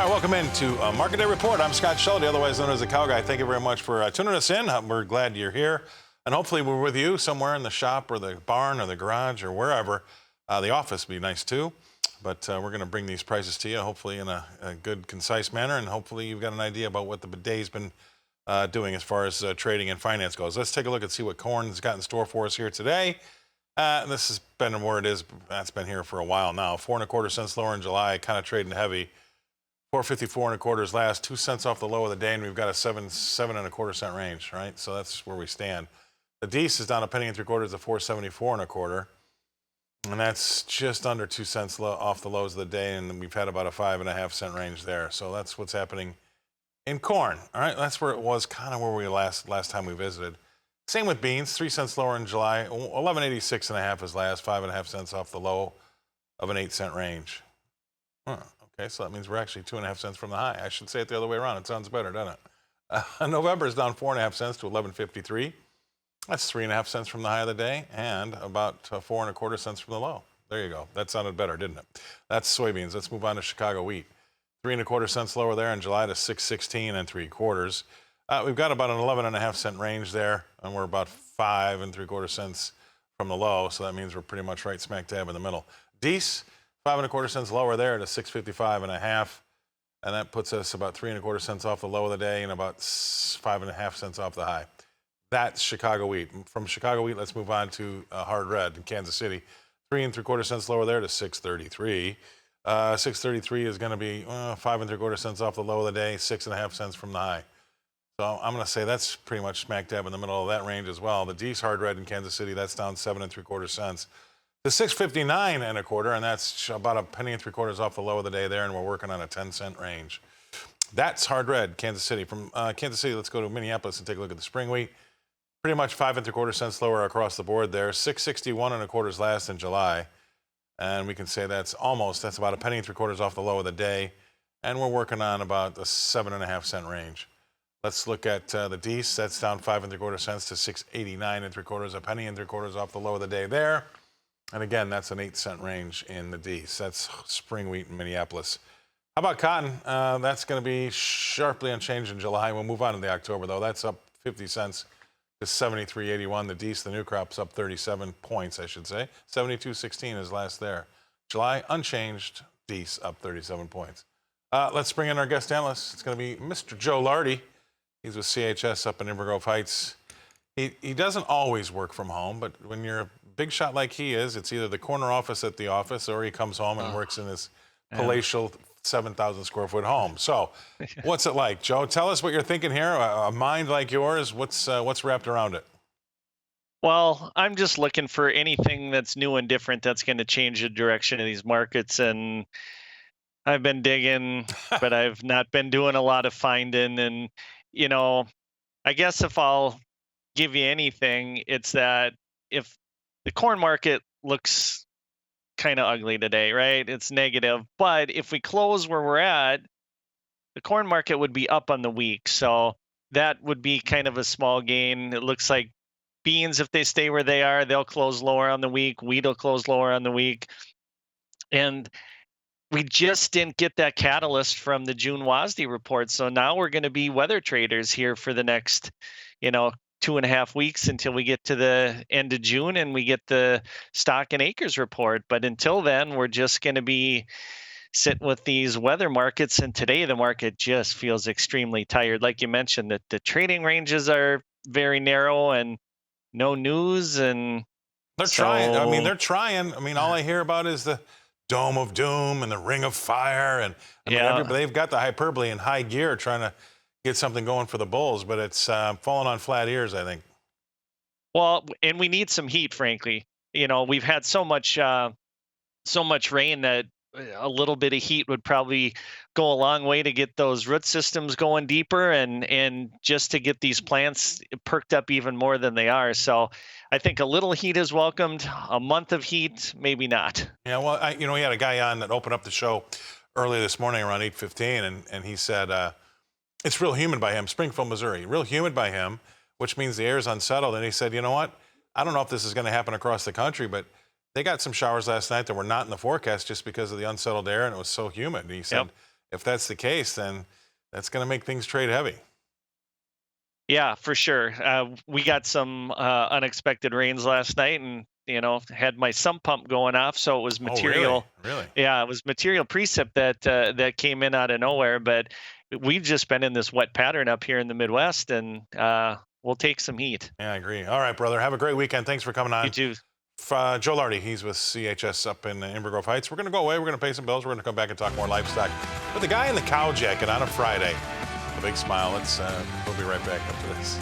All right, welcome into Market Day Report. I'm Scott Shellady, otherwise known as the Cow Guy. Thank you very much for tuning us in. We're glad you're here. And hopefully we're with you somewhere in the shop or the barn or the garage or wherever. The office would be nice too. But we're going to bring these prices to you, hopefully in a good, concise manner. And hopefully you've got an idea about what the day's been doing as far as trading and finance goes. Let's take a look and see what corn's got in store for us here today. This has been where it is. That's been here for a while now. 4.25 cents lower in July, kind of trading heavy. 4.54 is last, 2 cents off the low of the day, and we've got a 7.25 cent range, right? So that's where we stand. The Dees is down 1 3/4 to 4.74 and that's just under 2 cents off the lows of the day, and we've had about a 5.5 cent range there. So that's what's happening in corn. All right, that's where it was, kind of where we last time we visited. Same with beans, 3 cents lower in July, 11.86 is last, 5.5 cents off the low of an 8 cent range. Okay, so that means we're actually 2.5 cents from the high. I should say it the other way around. It sounds better, doesn't it? November is down 4.5 cents to 11.53. That's 3.5 cents from the high of the day and about 4.25 cents from the low. There you go. That sounded better, didn't it? That's soybeans. Let's move on to Chicago wheat. 3.25 cents lower there in July to 6.16 3/4. We've got about an 11.5 cent range there, and we're about 5.75 cents from the low. So that means we're pretty much right smack dab in the middle. Dees, 5.25 cents lower there to 6.55 and that puts us about 3.25 cents off the low of the day and about 5.5 cents off the high. That's Chicago wheat. From Chicago wheat, let's move on to hard red in Kansas City. 3.75 cents lower there to 6.33. 6.33 is going to be 5.75 cents off the low of the day, 6.5 cents from the high. So I'm going to say that's pretty much smack dab in the middle of that range as well. The Dees hard red in Kansas City, that's down 7.75 cents. The 6.59 and that's about 1.75 off the low of the day there, and we're working on a 10-cent range. That's hard red, Kansas City. From Kansas City, let's go to Minneapolis and take a look at the spring wheat. Pretty much 5.75 cents lower across the board there. 6.61 last in July, and we can say that's about 1.75 off the low of the day, and we're working on about the 7.5 cent range. Let's look at the Dees. That's down 5.75 cents to 6.89 1.75 off the low of the day there. And again, that's an 8 cent range in the Dees. That's spring wheat in Minneapolis. How about cotton? That's going to be sharply unchanged in July. We'll move on to the October, though. That's up 50 cents to 73.81. The Dees, the new crop's up 37 points, I should say. 72.16 is last there. July, unchanged. Dees up 37 points. Let's bring in our guest analyst. It's going to be Mr. Joe Lardy. He's with CHS up in Inver Grove Heights. He doesn't always work from home, but when you're a big shot like he is, it's either the corner office at the office or he comes home and works in his palatial 7,000 square foot home. So what's it like, Joe? Tell us what you're thinking here. A mind like yours, what's wrapped around it? Well, I'm just looking for anything that's new and different that's going to change the direction of these markets. And I've been digging, but I've not been doing a lot of finding. And, I guess if I'll give you anything, it's that if the corn market looks kind of ugly today, right? It's negative. But if we close where we're at, the corn market would be up on the week. So that would be kind of a small gain. It looks like beans, if they stay where they are, they'll close lower on the week. Wheat will close lower on the week. And we just didn't get that catalyst from the June WASDE report. So now we're going to be weather traders here for the next, 2.5 weeks until we get to the end of June and we get the stock and acres report. But until then, we're just going to be sitting with these weather markets. And today the market just feels extremely tired. Like you mentioned, that the trading ranges are very narrow and no news. And they're trying. They're trying. All I hear about is the Dome of Doom and the Ring of Fire. And they've got the hyperbole in high gear trying to get something going for the bulls, but it's falling on flat ears, I think. Well, and we need some heat, frankly. We've had so much rain that a little bit of heat would probably go a long way to get those root systems going deeper and just to get these plants perked up even more than they are. So I think a little heat is welcomed. A month of heat, maybe not. Yeah, well, we had a guy on that opened up the show early this morning around 8:15, and he said it's real humid by him, Springfield, Missouri, real humid by him, which means the air is unsettled. And he said, you know what? I don't know if this is going to happen across the country, but they got some showers last night that were not in the forecast just because of the unsettled air, and it was so humid. And he said, if that's the case, then that's going to make things trade heavy. Yeah, for sure. We got some unexpected rains last night, and had my sump pump going off, so it was Oh, really? material. Really? Yeah, it was material precip that came in out of nowhere. But we've just been in this wet pattern up here in the Midwest, and we'll take some heat. Yeah, I agree. All right, brother. Have a great weekend. Thanks for coming on. You too. Joe Lardy, he's with CHS up in Inver Grove Heights. We're going to go away. We're going to pay some bills. We're going to come back and talk more livestock with the guy in the cow jacket on a Friday. A big smile. We'll be right back after this.